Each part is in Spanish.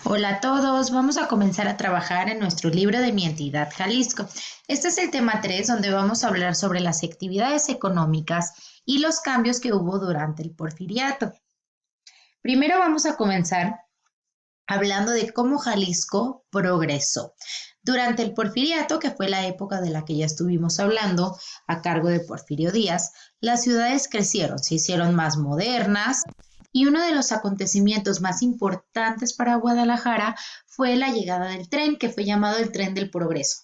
Hola a todos, vamos a comenzar a trabajar en nuestro libro de Mi entidad Jalisco. Este es el tema 3, donde vamos a hablar sobre las actividades económicas y los cambios que hubo durante el Porfiriato. Primero vamos a comenzar hablando de cómo Jalisco progresó. Durante el Porfiriato, que fue la época de la que ya estuvimos hablando, a cargo de Porfirio Díaz, las ciudades crecieron, se hicieron más modernas y uno de los acontecimientos más importantes para Guadalajara fue la llegada del tren, que fue llamado el Tren del Progreso.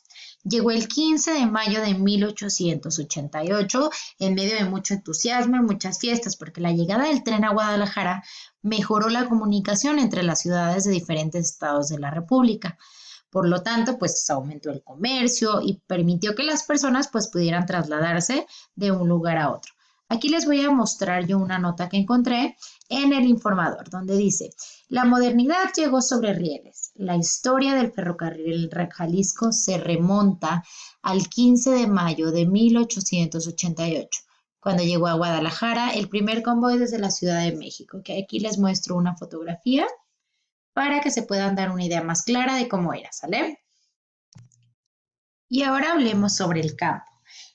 Llegó el 15 de mayo de 1888 en medio de mucho entusiasmo y muchas fiestas, porque la llegada del tren a Guadalajara mejoró la comunicación entre las ciudades de diferentes estados de la República. Por lo tanto, pues aumentó el comercio y permitió que las personas pues pudieran trasladarse de un lugar a otro. Aquí les voy a mostrar yo una nota que encontré en el Informador, donde dice: la modernidad llegó sobre rieles. La historia del ferrocarril Jalisco se remonta al 15 de mayo de 1888, cuando llegó a Guadalajara el primer convoy desde la Ciudad de México, que aquí les muestro una fotografía para que se puedan dar una idea más clara de cómo era, ¿sale? Y ahora hablemos sobre el campo.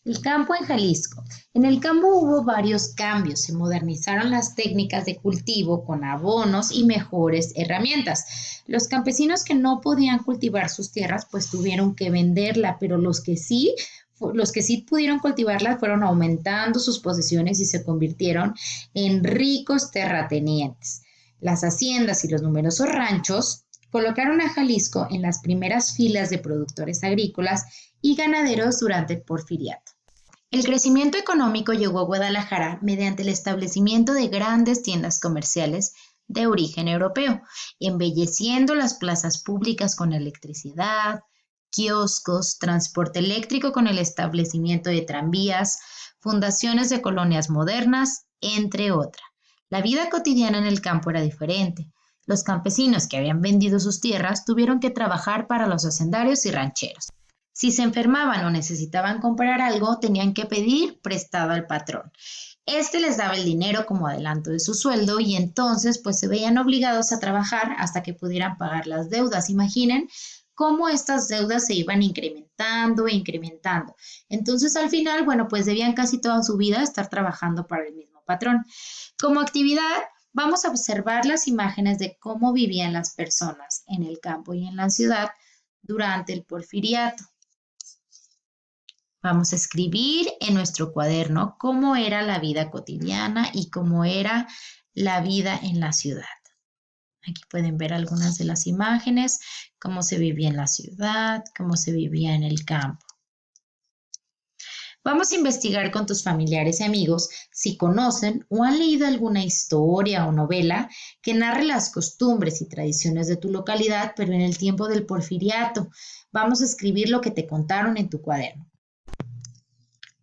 El campo en Jalisco. En el campo hubo varios cambios. Se modernizaron las técnicas de cultivo con abonos y mejores herramientas. Los campesinos que no podían cultivar sus tierras, pues tuvieron que venderla, pero los que sí pudieron cultivarlas fueron aumentando sus posesiones y se convirtieron en ricos terratenientes. Las haciendas y los numerosos ranchos colocaron a Jalisco en las primeras filas de productores agrícolas y ganaderos durante el Porfiriato. El crecimiento económico llegó a Guadalajara mediante el establecimiento de grandes tiendas comerciales de origen europeo, embelleciendo las plazas públicas con electricidad, kioscos, transporte eléctrico con el establecimiento de tranvías, fundaciones de colonias modernas, entre otras. La vida cotidiana en el campo era diferente. Los campesinos que habían vendido sus tierras tuvieron que trabajar para los hacendarios y rancheros. Si se enfermaban o necesitaban comprar algo, tenían que pedir prestado al patrón. Este les daba el dinero como adelanto de su sueldo y entonces pues se veían obligados a trabajar hasta que pudieran pagar las deudas. Imaginen cómo estas deudas se iban incrementando e incrementando. Entonces al final, bueno, pues debían casi toda su vida estar trabajando para el mismo patrón. Como actividad, vamos a observar las imágenes de cómo vivían las personas en el campo y en la ciudad durante el Porfiriato. Vamos a escribir en nuestro cuaderno cómo era la vida cotidiana y cómo era la vida en la ciudad. Aquí pueden ver algunas de las imágenes, cómo se vivía en la ciudad, cómo se vivía en el campo. Vamos a investigar con tus familiares y amigos si conocen o han leído alguna historia o novela que narre las costumbres y tradiciones de tu localidad, pero en el tiempo del Porfiriato. Vamos a escribir lo que te contaron en tu cuaderno.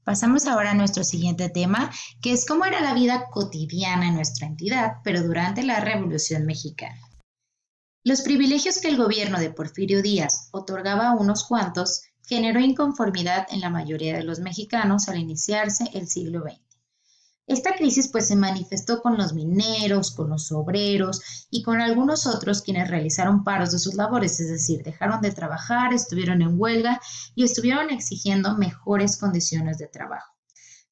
Pasamos ahora a nuestro siguiente tema, que es cómo era la vida cotidiana en nuestra entidad, pero durante la Revolución Mexicana. Los privilegios que el gobierno de Porfirio Díaz otorgaba a unos cuantos generó inconformidad en la mayoría de los mexicanos al iniciarse el siglo XX. Esta crisis pues se manifestó con los mineros, con los obreros y con algunos otros quienes realizaron paros de sus labores, es decir, dejaron de trabajar, estuvieron en huelga y estuvieron exigiendo mejores condiciones de trabajo.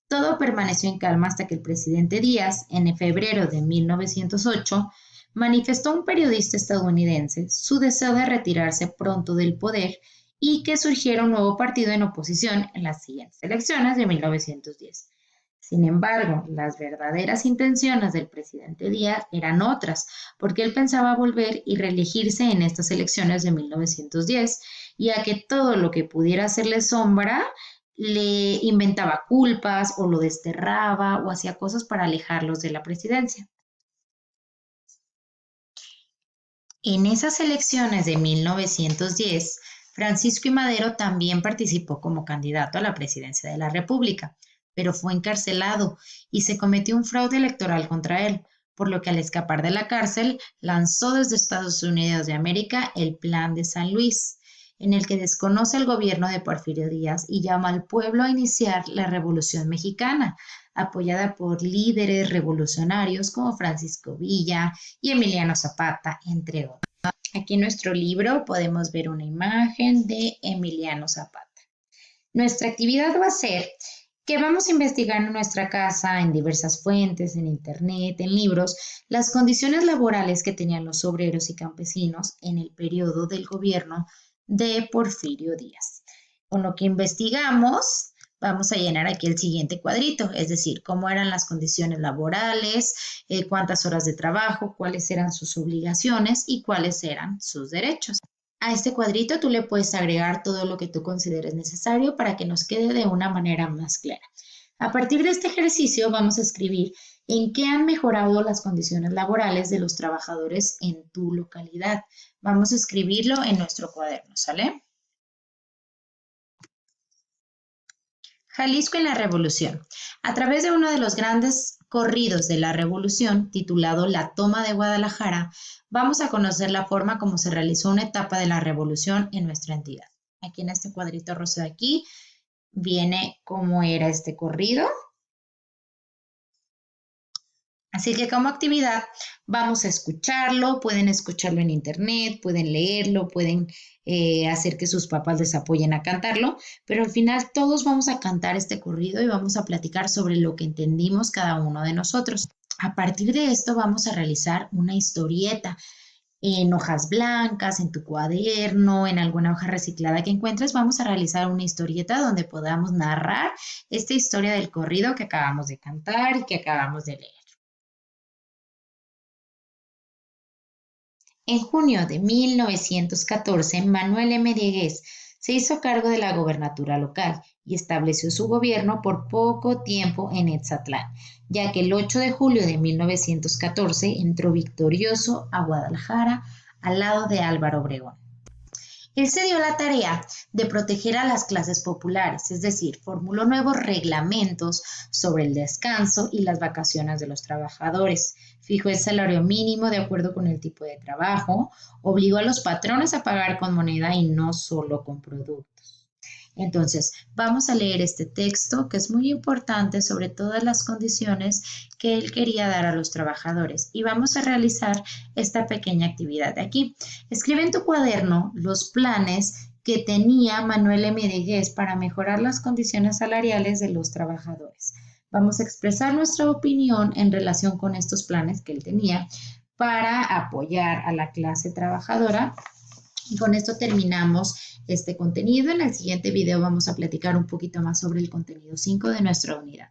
Todo permaneció en calma hasta que el presidente Díaz, en febrero de 1908, manifestó a un periodista estadounidense su deseo de retirarse pronto del poder y que surgiera un nuevo partido en oposición en las siguientes elecciones de 1910. Sin embargo, las verdaderas intenciones del presidente Díaz eran otras, porque él pensaba volver y reelegirse en estas elecciones de 1910, y a que todo lo que pudiera hacerle sombra le inventaba culpas o lo desterraba o hacía cosas para alejarlos de la presidencia. En esas elecciones de 1910, Francisco I. Madero también participó como candidato a la presidencia de la República, pero fue encarcelado y se cometió un fraude electoral contra él, por lo que al escapar de la cárcel lanzó desde Estados Unidos de América el Plan de San Luis, en el que desconoce el gobierno de Porfirio Díaz y llama al pueblo a iniciar la Revolución Mexicana, apoyada por líderes revolucionarios como Francisco Villa y Emiliano Zapata, entre otros. Aquí en nuestro libro podemos ver una imagen de Emiliano Zapata. Nuestra actividad va a ser que vamos a investigar en nuestra casa, en diversas fuentes, en internet, en libros, las condiciones laborales que tenían los obreros y campesinos en el periodo del gobierno de Porfirio Díaz. Con lo que investigamos, vamos a llenar aquí el siguiente cuadrito, es decir, cómo eran las condiciones laborales, cuántas horas de trabajo, cuáles eran sus obligaciones y cuáles eran sus derechos. A este cuadrito tú le puedes agregar todo lo que tú consideres necesario para que nos quede de una manera más clara. A partir de este ejercicio vamos a escribir en qué han mejorado las condiciones laborales de los trabajadores en tu localidad. Vamos a escribirlo en nuestro cuaderno, ¿sale? Jalisco en la Revolución. A través de uno de los grandes corridos de la Revolución, titulado La Toma de Guadalajara, vamos a conocer la forma como se realizó una etapa de la Revolución en nuestra entidad. Aquí en este cuadrito rosa de aquí viene cómo era este corrido. Así que como actividad vamos a escucharlo, pueden escucharlo en internet, pueden leerlo, pueden hacer que sus papás les apoyen a cantarlo, pero al final todos vamos a cantar este corrido y vamos a platicar sobre lo que entendimos cada uno de nosotros. A partir de esto vamos a realizar una historieta en hojas blancas, en tu cuaderno, en alguna hoja reciclada que encuentres. Vamos a realizar una historieta donde podamos narrar esta historia del corrido que acabamos de cantar y que acabamos de leer. En junio de 1914, Manuel M. Dieguez se hizo cargo de la gobernatura local y estableció su gobierno por poco tiempo en Etzatlán, ya que el 8 de julio de 1914 entró victorioso a Guadalajara al lado de Álvaro Obregón. Él se dio la tarea de proteger a las clases populares, es decir, formuló nuevos reglamentos sobre el descanso y las vacaciones de los trabajadores, fijó el salario mínimo de acuerdo con el tipo de trabajo, obligó a los patrones a pagar con moneda y no solo con productos. Entonces, vamos a leer este texto que es muy importante sobre todas las condiciones que él quería dar a los trabajadores y vamos a realizar esta pequeña actividad de aquí. Escribe en tu cuaderno los planes que tenía Manuel M. Dieguez para mejorar las condiciones salariales de los trabajadores. Vamos a expresar nuestra opinión en relación con estos planes que él tenía para apoyar a la clase trabajadora. Y con esto terminamos este contenido. En el siguiente video vamos a platicar un poquito más sobre el contenido 5 de nuestra unidad.